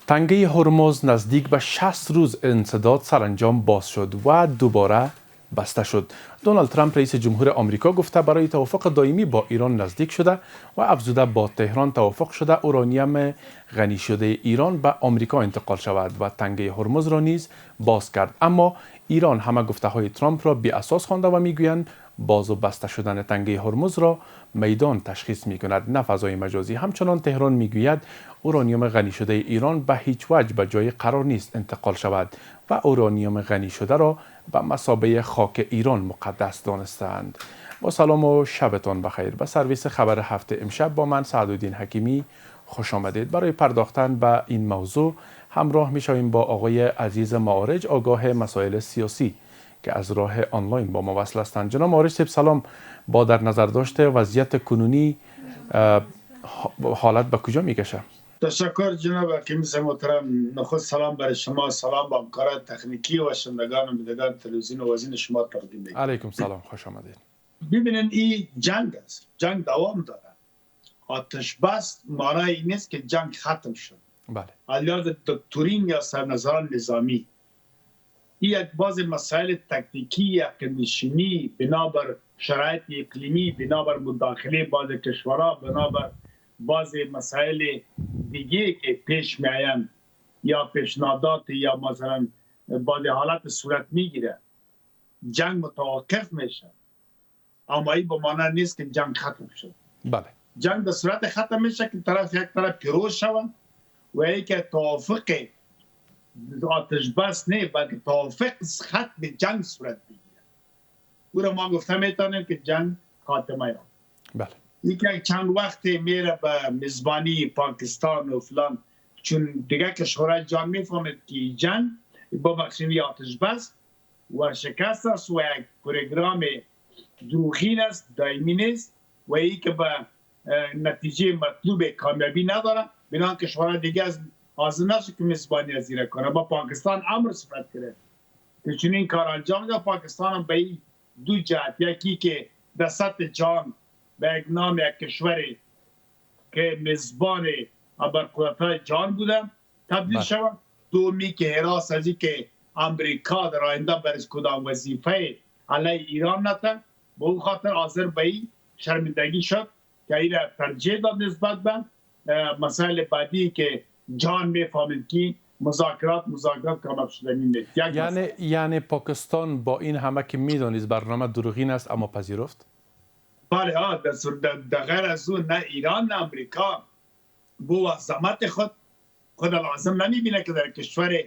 تنگه هرمز نزدیک به 60 روز انسداد سرانجام باز شد و دوباره بسته شد. دونالد ترامپ رئیس جمهور آمریکا گفته برای توافق دائمی با ایران نزدیک شده و افزوده با تهران توافق شده اورانیوم غنی شده ایران به آمریکا انتقال شود و تنگه هرمز را نیز باز کرد. اما ایران همه گفته های ترامپ را بی اساس خوانده و میگویند باز و بسته شدن تنگه هرمز را میدان تشخیص می کند نه فضای مجازی. همچنان تهران میگوید اورانیوم غنی شده ایران به هیچ وجه به جای قرار نیست انتقال شود و اورانیوم غنی شده را به مثابه خاک ایران مقدس دانستند. با سلام و شبتان بخیر. به سرویس خبر هفته امشب با من سعدالدین حکیمی خوش آمدید. برای پرداختن به این موضوع همراه می شویم با آقای عزیز معارج، آگاه مسائل سیاسی که از راه آنلاین با ما وصل هستند. جناب معارج صاحب سلام. با در نظر داشته وضعیت کنونی حالت به کجا می کشه؟ تشکر جناب حکیمی محترم. نخست سلام برای شما، سلام به همکاران تکنیکی و شنوندگان و بینندگان تلویزیون و وزین شما تقدیم می‌کنم. علیکم سلام، خوش آمدید. ببینید این جنگ است، جنگ دوام داره. آتش بس معنی این نیست که جنگ ختم شد. بله. علیرغم دکترین یا سرنظران نظامی این یک باز مسائل تکتیکی عقب‌نشینی بنابر شرایط اقلیمی، بنابر مداخله بعض کشورها، بنابر بعض مسائل دیگه که پیش میآیند یا پیشنهادات یا مثلا بعض حالات صورت میگیره جنگ متوقف میشه، اما این به معنی نیست که جنگ ختم شد. بله. جنگ به صورت ختم میشه که یک طرف پیروز شود و یک توافق آتش بس نه بلکه توافق ختم جنگ صورت بگیره. او را ما گفته میتونیم که جنگ خاتمه یافت. بله. یک چند وقت میره به میزبانی پاکستان و فلان، چون دیگه کشورهای جان میفهمد که جنگ ببخشید آتش بس و شکست است و یک پروگرام دروغین است، دائمی نیست و ای که به نتیجه مطلوب کامیابی نداره. بنابراین کشورهای دیگه از حاضر نشد که میزبانی از ایران کنه. با پاکستان امر صورت گرفت که چون این کار انجام ده، پاکستان هم به این دو جهت، یکی که در سطح جهان به یک نام یک کشوری که میزبان ابرقدرت‌های جهان بودن تبدیل شود، دومی که حراس از این که امریکا در آینده برش کدام وظیفه علیه ایران نته، به اون خاطر حاضر به این شرمندگی شد که این را ترجیح داد نسبت به مسائل بعدی که جان میفهمید که مذاکرات کامل شدنی نیست. یعنی پاکستان با این همه که میدانید برنامه دروغین است اما پذیرفت؟ بله ها، در غیر از اون نه ایران نه امریکا با عظمت خود لازم نمیبینه که در کشور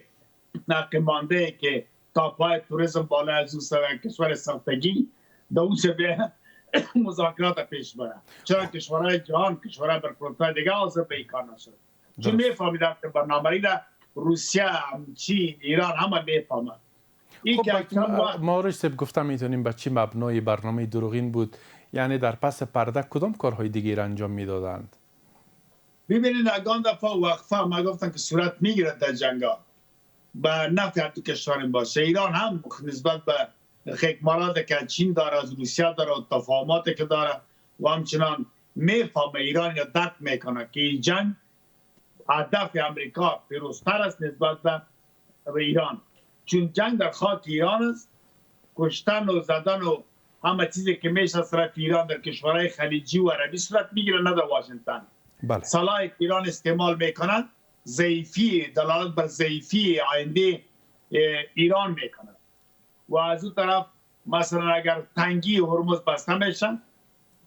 ناکمانده که تا پای توریسم بالا از اون سر کشور ساختگی در اون به مذاکرات پیش بره. چرا کشورهای جهان، کشورهای برپرتای دیگه حاضر به این کار نشد؟ چون میفهمیدن که برنامه را روسیه، چین، ایران همه میفهمند. خب معارج صاحب گفتم میتونیم به چی مبنای برنامه دروغین بود؟ یعنی در پس پرده کدام کارهای دیگه را انجام میدادند؟ ببینید اگان دفعه وقفه ما گفتن که صورت میگیره در جنگا به نفع هر دو کشور باشه. ایران هم نسبت به خکمالات که چین داره، از روسیه داره و تفاهماتی که داره و همچنان میفهمه ایران یا درک میکنه که این جنگ هدف امریکا پیروزتر است نسبت به ایران، چون جنگ در خاک ایران است. کشتن و زدن و همه چیزی که میشه از طرف ایران در کشورهای خلیجی و عربی صورت میگیره، نه در واشنگتن. بله. سلاح که ایران استعمال میکنن ضعیفی، دلالت بر ضعیفی آینده ایران میکنن. و از اون طرف مثلا اگر تنگی هرمز بسته میشن،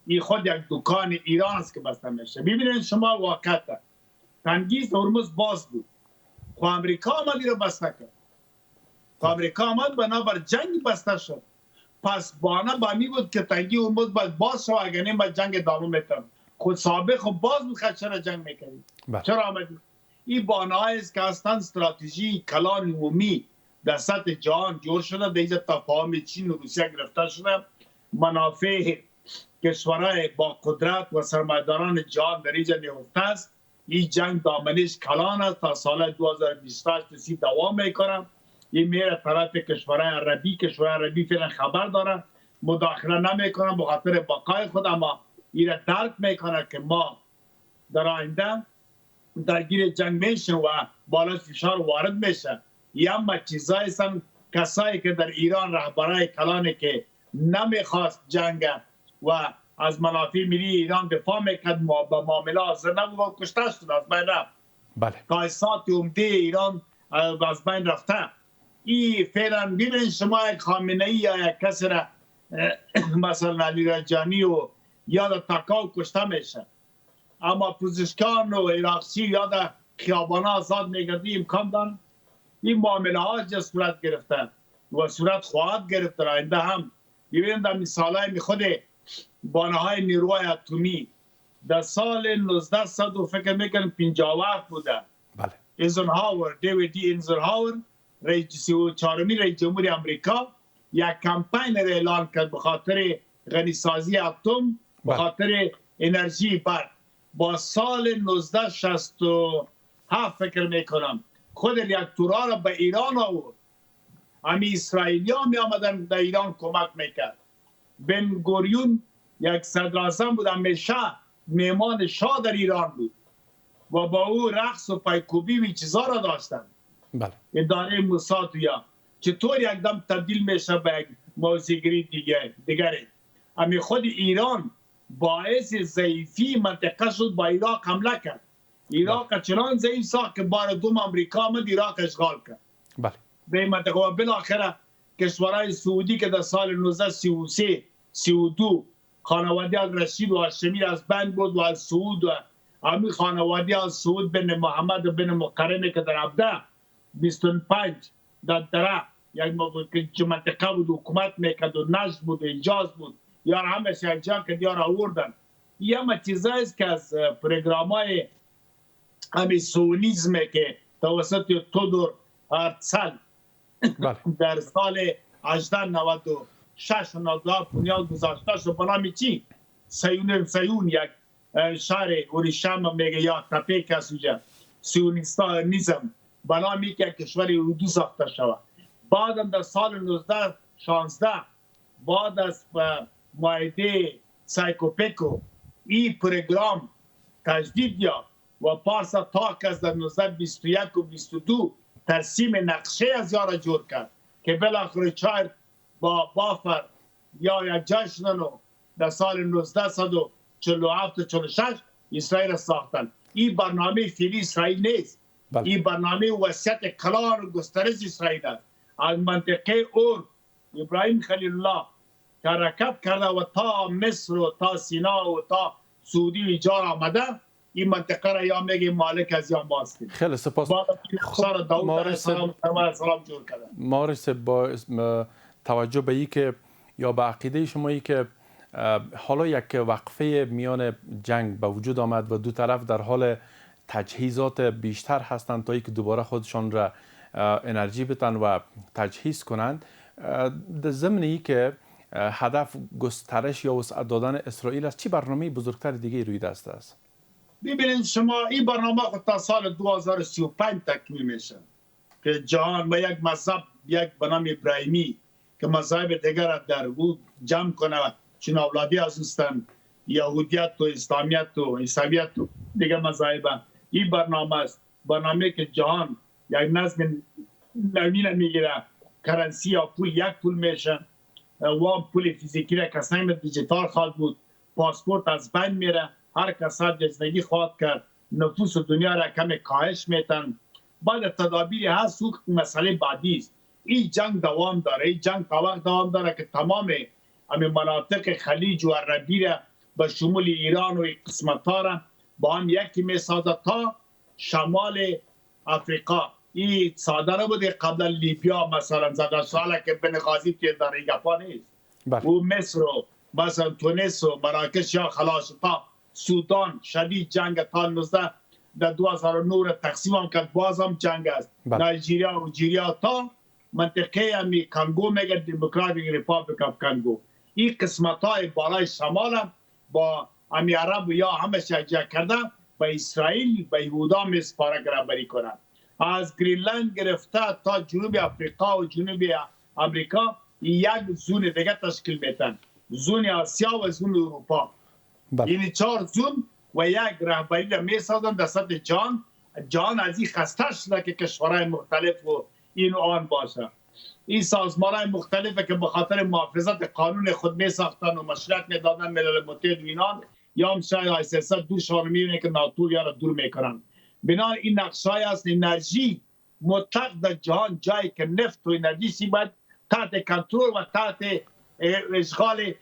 این خود یک دکان ایران است که بسته میشه. ببینید شما واقعا تنگی هرمز باز بود، خو امریکا آمد رو بسته کرد. خو امریکا آمد بنابر جنگ بسته شد. پس بانه بامی بود که تنگی هرمز باز شد، اگر نیم باید جنگ ادامه میتن. خود سابق خب باز بود، چرا جنگ میکنید؟ چرا آمدید؟ این بانه است که اصلا استراتژی کلان عمومی در سطح جهان جور شده، در اینجا تفاهم چین و روسیه گرفته شده، منافع کشورهای با قدرت و سرمایه‌داران جهان در اینجا نهفته است. این جنگ دامنش کلان است، تا سال 2028 دوام میکنه. این میره طرف کشورهای عربی فعلا خبر داره، مداخله نمیکنه به خاطر بقای خود، اما این درک میکنه که ما در آینده درگیر جنگ میشن و بالا فشار وارد میشه. یا چیزایی هستن کسایی که در ایران رهبرای کلانی که نمیخواست جنگ و از منافع ملی ایران دفاع میکرد با معامله حاضر نبود و کشته شد، از بین رفت. بله. قایصات عمده ایران از بین رفته. این فعلا ببین شما یک خامنه ای یا یک کسی را مثلا علی رجانی و یاد تاکاو کشته میشه، اما پزشکان و عراقچی یاد خیابان آزاد میگردی امکان دارن. این معامله ها صورت گرفته و صورت خواهد گرفت در آینده هم. ببینید در مثال های خود بانهای نیروی اتمی در سال 1900 فکر میکنم 57 بوده. بله. ایزنهاور، دیوید دی ایزنهاور، رئیس 34مین رئیس جمهور امریکا یک کمپین را اعلان کرد به خاطر غنیسازی اتم، به خاطر انرژی برق. با سال 1967 فکر میکنم خود ریاکتورها را به ایران آورد. همی اسرائیلی ها می آمدن در ایران کمک میکرد. بن گوریون یک صدر اعظم بود، همیشه میمان شاه در ایران بود و با او رقص و پایکوبی و چیزا را داشتن. بله. اداره موساد یا چطور یکدم تبدیل میشه به یک موضوعگری دیگری. امی خود ایران باعث ضعیفی منطقه شد، با عراق حمله کرد. عراق چنان ضعیف ساخت که بار دوم امریکا آمد عراق اشغال کرد. بله. به منطقه و بالاخره کشورهای سعودی که در سال 1933 32 خانواده از رشید و هاشمی از بند بود و از سعود و همین خانواده از سعود بن محمد و بن مقرنه که در عبده 25 در دره یک منطقه بود حکومت میکرد و نجد بود و اجاز بود یار همه شنجان که دیار آوردن. یه همه چیزایی است که از پروگرامای همین سونیزم که توسط تودور هرتزل در سال 1896 و 97 بنیاد گذاشته شد به نام چی؟ سیون یک شهر اوریشم میگه یا تپه کسوجه سیونیزم به نامی که کشور اردو ساخته شود. بعدم در سال 1916 بعد از معاهده سایکوپیکو این پروگرام تجدید یافت و پارسا تا که از در 1921 و 22 ترسیم نقشه از یارا جور کرد که بالاخره چایر با بافر یا یک جای شدن و در سال 1947 و 46 اسرائیل را ساختن. این برنامه فعلی اسرائیل نیست. این برنامه وسیعت کلان و گسترش اسرائیل است. از منطقه اور ابراهیم خلیل الله که حرکت کرده و تا مصر و تا سینا و تا سعودی ایجار آمده، این منطقه را یا میگه مالک از یا ماست. خیلی سپاس. مارس با توجه به این که یا به عقیده شمایی که حالا یک وقفه میان جنگ به وجود آمد و دو طرف در حال تجهیزات بیشتر هستند تا اینکه دوباره خودشان را انرژی بتن و تجهیز کنند، در ضمن که هدف گسترش یا وسعت دادن اسرائیل است، چی برنامه بزرگتر دیگه روی دست است؟ ببینید شما این برنامه تا سال 2035 تکمیل میشه که جهان با یک مذهب یک بنام ابراهیمی که مذهب دیگر در او جمع کنه، چون اولادی از هستند یهودیت و اسلامیت و عیسویت و دیگر مذاهب. این برنامه است، برنامه که جهان یک نظم نوین میگیره، کرنسی یا پول یک پول میشه و پول فیزیکی را کسانی دیجیتال خواهد بود، پاسپورت از بین میره، هر کس زندگی خواهد کرد، نفوس دنیا را کم کاهش میتن. بعد تدابیر هست و مسئله بعدی است. این جنگ دوام داره، این جنگ تا وقت دوام داره که تمام مناطق خلیج و عربی را به شمول ایران و قسمت ها را با هم یکی میسازد تا شمال افریقا. این ساده نبوده قبلا لیبیا مثلا زده ساله که بنغازی تیر داره گپا نیست. و مصر و مثلا تونس و مراکش یا خلاص تا سودان شدید جنگ تا 19 در 2009 تقسیم هم کرد، باز هم جنگ است. نایجیریا و جیریا تا منطقه همی کنگو میگه دموکراتیک ریپابلیک آف کنگو. این قسمت های بالای شمال هم با همی عرب یا همه شجاع کرده به اسرائیل به یهودا میسپاره رهبری کنند. از گرینلند گرفته تا جنوب افریقا و جنوب امریکا یک زون دیگه تشکیل میتن، زون آسیا و زون اروپا. یعنی 4 زون و یک رهبری را میسازن در سطح جهان جهان از این خسته شده که کشورهای مختلف و این و آن باشه. این سازمان‌های مختلفه که به خاطر محافظت قانون خود می ساختن و مشروعیت می دادن ملل متحد و اینان، یا هم شاید ICC دورشان میبینه که ناتو یا را دور میکنن. بنابراین این نقشه‌ای است انرژی مطلق در جهان، جایی که نفت و انرژی سی باید تحت کنترل و تحت اشغال یک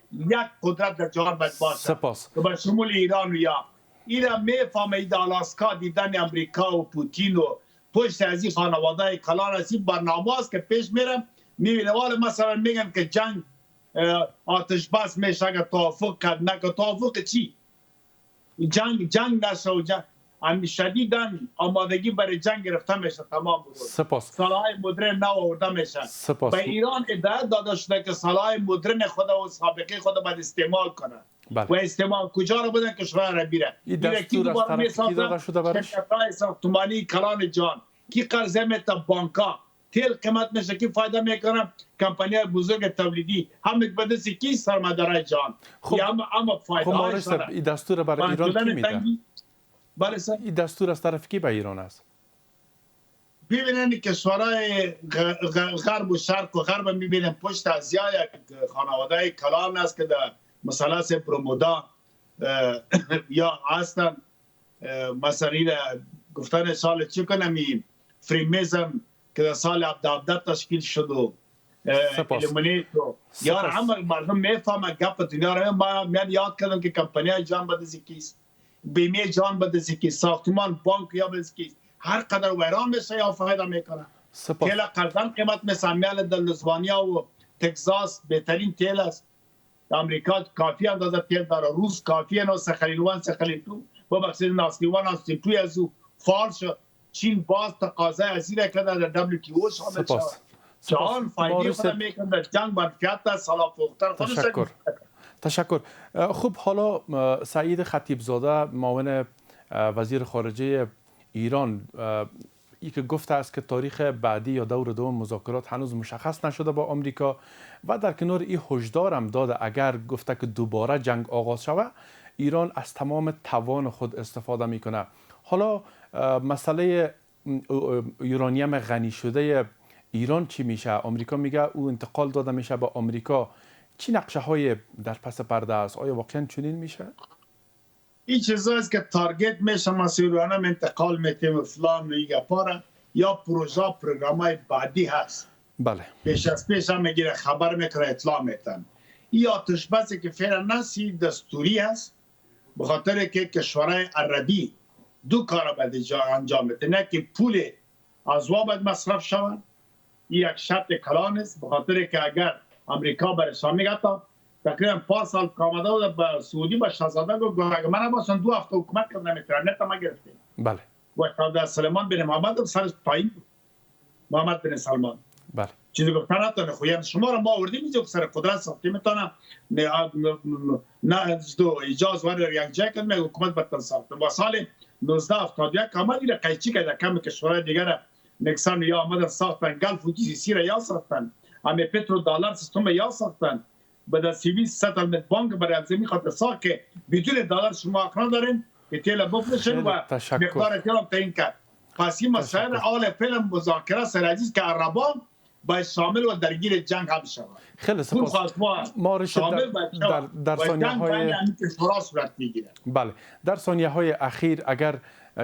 قدرت در جهان باید باشه. سپاس. به شمول ایران و یا ایران میفهمه این آلاسکا دیدن امریکا و پوتین و پشت از این خانواده کلان از این برنامه است که پیش میرم میبینه. والا مثلا میگن که جنگ آتش بس میشه اگر توافق کرد، نه که توافق چی؟ جنگ نشه و جنگ شدیدن آمادگی برای جنگ گرفته میشه. تمام بود. سپاس. سلاح مدرن نو آورده میشه. سپاس. به ایران هدایت داده شده که سلاح مدرن خود و سابقه خود باید استعمال کنه. بله. و استعمال کجا رو بدن؟ کشور را بیره. این دستور از طرف کی داده شده برش؟ شرکت‌های ساختمانی کلان جان کی قرضه میته بانکا، تیل قیمت میشه کی فایده میکنه؟ کمپانی‌های بزرگ تولیدی همه به دست کی سرمایه‌دارای جان. خب اما فایده هایش این دستور برای ایران کی میده؟ این دستور از طرف کی به ایران است؟ ببینید کشورهای غرب و شرق و غرب میبینیم پشت از یک خانواده کلان است که در مثلث برمودا یا هستن. مثلا گفتن سال چی کنم فریمیزم که در سال 17 تشکیل شد و الیمونیتو یا همه مردم میفهمن گپ دنیا رو. من یاد کردم که کمپانی جان بدزی کیست، بیمه جان بدزی کیست، ساختمان بانک یا بدزی کیست، هر قدر ویران میشه یا فایده میکنه. تیل قرضان قیمت مثلا در لزوانیا و تگزاس بهترین تیل است. امریکا کافی اندازه تیل داره، روس کافی اندازه سخالین 1 سخالین 2 ببخشید ناسلیوان است توی از او فال شد. چین باز تقاضای از این کرده در WTO شامل شد. جهان فایده خود میکنه در جنگ منفیت در سالا فوقتر خودش. تشکر. خب حالا سعید خطیبزاده معاون وزیر خارجه ایران ای که گفته است که تاریخ بعدی یا دور دوم مذاکرات هنوز مشخص نشده با آمریکا و در کنار این هشدار هم داده اگر گفته که دوباره جنگ آغاز شود ایران از تمام توان خود استفاده میکنه. حالا مسئله یورانیم غنی شده ایران چی میشه؟ آمریکا میگه او انتقال داده میشه به آمریکا. چی نقشه های در پس پرده است؟ آیا واقعا چنین میشه؟ این چیزاست که تارگت میشه مسئولانه انتقال میتیم فلان و پاره یا پروژه پروگرامای بعدی هست. بله. پیش از پیش هم میگیره خبر میکنه اطلاع میتن. این آتش بسی که فعلا نسی دستوری هست به خاطر که کشورهای عربی دو کار باید انجام بده. نه که پول از وا باید مصرف شود. این یک شرط کلان است به خاطر که اگر امریکا برشان میگه تا تقریبا 5 سال کامده بود به سعودی با شاهزاده گفت اگر من نباشم 2 هفته حکومت کنم نمیتونم نت ما گرفتیم. بله. و شاهزاده سلیمان بن محمد سرش پایین بود. محمد بن سلمان. بله. چیزی گفتن نتونه خویم شما را ما آوردیم اینجا که سر قدرت ساختیم میتونه نه دو اجازه ور یک جای کنه حکومت بتن ساختم. و سال 1971 آمد این قیچی که در کم کشورهای دیگر نکسان یا آمدن ساختن گلف و GCC را یا ساختن همه پترو دلار سیستم یا ساختن بعد سیویل ستلمنت بانک برای افزایش خاطر ساخت که بدون دلار شما اقرار دارین که تیل بفروشن و مقدار تیل هم تعیین کرد. پس این مسائل اول فیلم مذاکره سرعزیز که عربان باید شامل و درگیر جنگ هم شود. خیلی سپاس. ما شامل در ثانیه‌های بله در ثانیه‌های اخیر اگر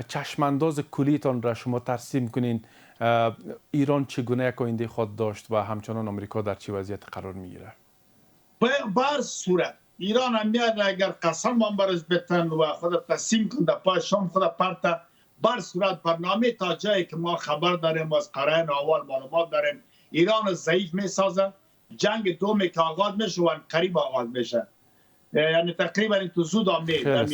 چشمانداز کلیتان را شما ترسیم کنین ایران چگونه یک آینده خود داشت و همچنان آمریکا در چه وضعیت قرار میگیره؟ بر صورت ایران هم میاد اگر قسم هم برش بتن و خود تسلیم کنه پای شام خود پرت بر صورت برنامه تا جایی که ما خبر داریم از قرائن اول معلومات داریم ایران ضعیف میسازه. جنگ دومی که آغاز میشه و قریب آغاز میشه یعنی تقریبا این تو زود آمده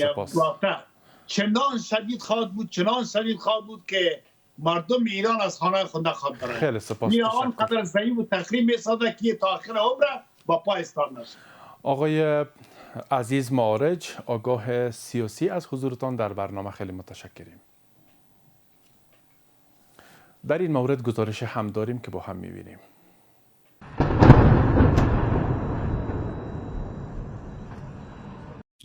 چنان شدید خواهد بود که مردم ایران از خانه خود نخواد برن. خیلی سپاس. ایران قدر ضعیف و تخریب میسازه که تا آخر عمر با پای استان نشه. آقای عزیز معارج آگاه سیاسی از حضورتان در برنامه خیلی متشکریم. در این مورد گزارش هم داریم که با هم می‌بینیم.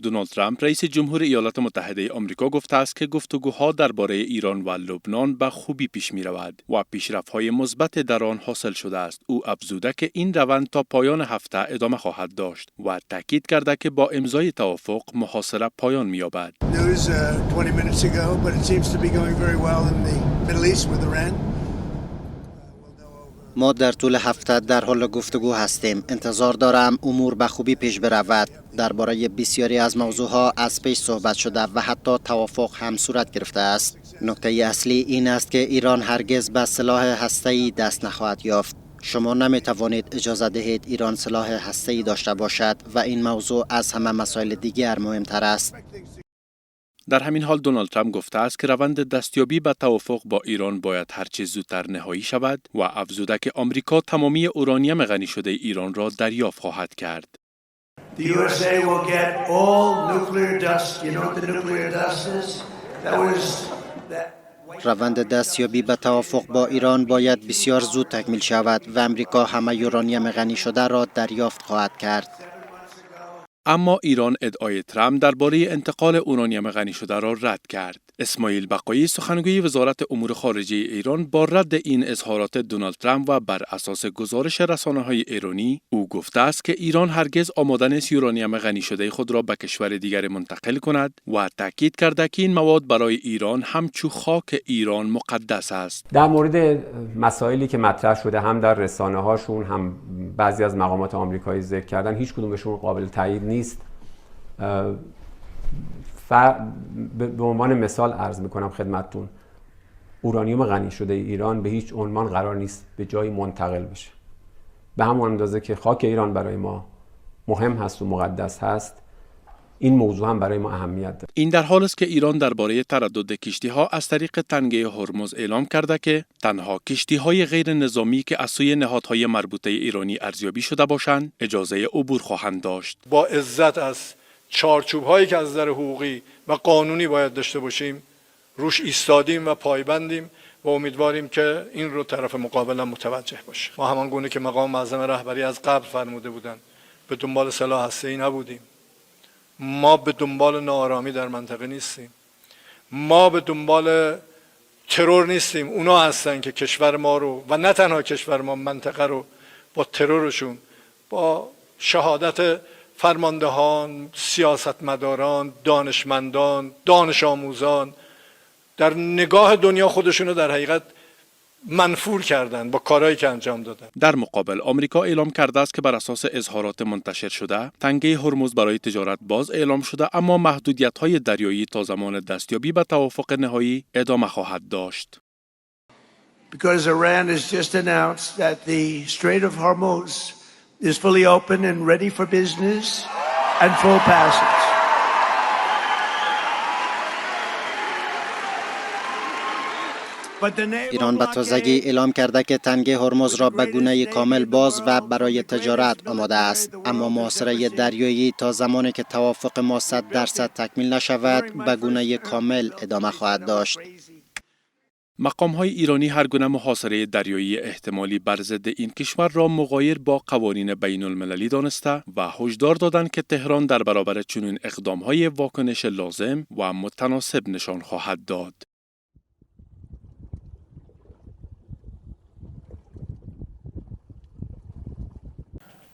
دونالد ترامپ رئیس جمهور ایالات متحده آمریکا گفته است که گفتگوها درباره ایران و لبنان به خوبی پیش می رود و پیشرفت‌های مثبت در آن حاصل شده است. او افزوده که این روند تا پایان هفته ادامه خواهد داشت و تاکید کرده که با امضای توافق محاصره پایان می یابد. ما در طول هفته در حال گفتگو هستیم. انتظار دارم امور به خوبی پیش برود. درباره بسیاری از موضوعها از پیش صحبت شده و حتی توافق هم صورت گرفته است. نکته اصلی این است که ایران هرگز به سلاح هسته‌ای دست نخواهد یافت. شما نمی توانید اجازه دهید ایران سلاح هسته‌ای داشته باشد و این موضوع از همه مسائل دیگر مهمتر است. در همین حال دونالد ترامپ گفته است که روند دستیابی به توافق با ایران باید هرچه زودتر نهایی شود و افزوده که آمریکا تمامی اورانیم غنی شده ایران را دریافت خواهد کرد. روند دستیابی به توافق با ایران باید بسیار زود تکمیل شود و آمریکا همه یورانیم غنی شده را دریافت خواهد کرد. اما ایران ادعای ترامپ درباره انتقال اورانیم غنی شده را رد کرد. اسماعیل بقایی سخنگوی وزارت امور خارجه ایران با رد این اظهارات دونالد ترامپ و بر اساس گزارش رسانه‌های ایرانی او گفته است که ایران هرگز آماده نیست یورانیم غنی شده خود را به کشور دیگر منتقل کند و تاکید کرده که این مواد برای ایران همچو خاک ایران مقدس است. در مورد مسائلی که مطرح شده هم در رسانه‌هاشون هم بعضی از مقامات آمریکایی ذکر کردن، هیچ کدومشون قابل تایید نیست. به عنوان مثال عرض میکنم خدمتتون، اورانیوم غنی شده ایران به هیچ عنوان قرار نیست به جایی منتقل بشه. به همون اندازه که خاک ایران برای ما مهم هست و مقدس هست، این موضوع هم برای ما اهمیت دارد. این در حالی است که ایران درباره تردد کشتی‌ها از طریق تنگه هرمز اعلام کرده که تنها کشتی‌های غیر نظامی که از سوی نهادهای مربوطه ایرانی ارزیابی شده باشند اجازه عبور خواهند داشت. با عزت از چارچوب‌هایی که از نظر حقوقی و قانونی باید داشته باشیم روش ایستادیم و پایبندیم و امیدواریم که این رو طرف مقابل هم متوجه باشه. ما همان گونه که مقام معظم رهبری از قبل فرموده بودند به دنبال سلاح هسته‌ای نبودیم. ما به دنبال ناآرامی در منطقه نیستیم. ما به دنبال ترور نیستیم. اونا هستن که کشور ما رو و نه تنها کشور ما، منطقه رو با ترورشون، با شهادت فرماندهان، سیاستمداران، دانشمندان، دانش آموزان در نگاه دنیا خودشونو در حقیقت منفور کردن با کارهایی که انجام دادن. در مقابل آمریکا اعلام کرده است که بر اساس اظهارات منتشر شده تنگه هرمز برای تجارت باز اعلام شده، اما محدودیت‌های دریایی تا زمان دستیابی به توافق نهایی ادامه خواهد داشت. Because Iran has just announced that the Strait of Hormuz is fully open and ready for business and full passage. ایران به تازگی اعلام کرده که تنگه هرمز را به گونه کامل باز و برای تجارت آماده است، اما محاصره دریایی تا زمانی که توافق ما 100% تکمیل نشود به گونه کامل ادامه خواهد داشت. مقام‌های ایرانی هر گونه محاصره دریایی احتمالی بر ضد این کشور را مغایر با قوانین بین المللی دانسته و هشدار دادند که تهران در برابر چنین اقدام‌های واکنش لازم و متناسب نشان خواهد داد.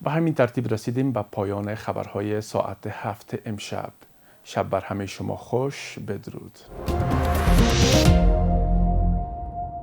به همین ترتیب رسیدیم به پایان خبرهای ساعت 7 امشب. شب بر همه شما خوش. بدرود.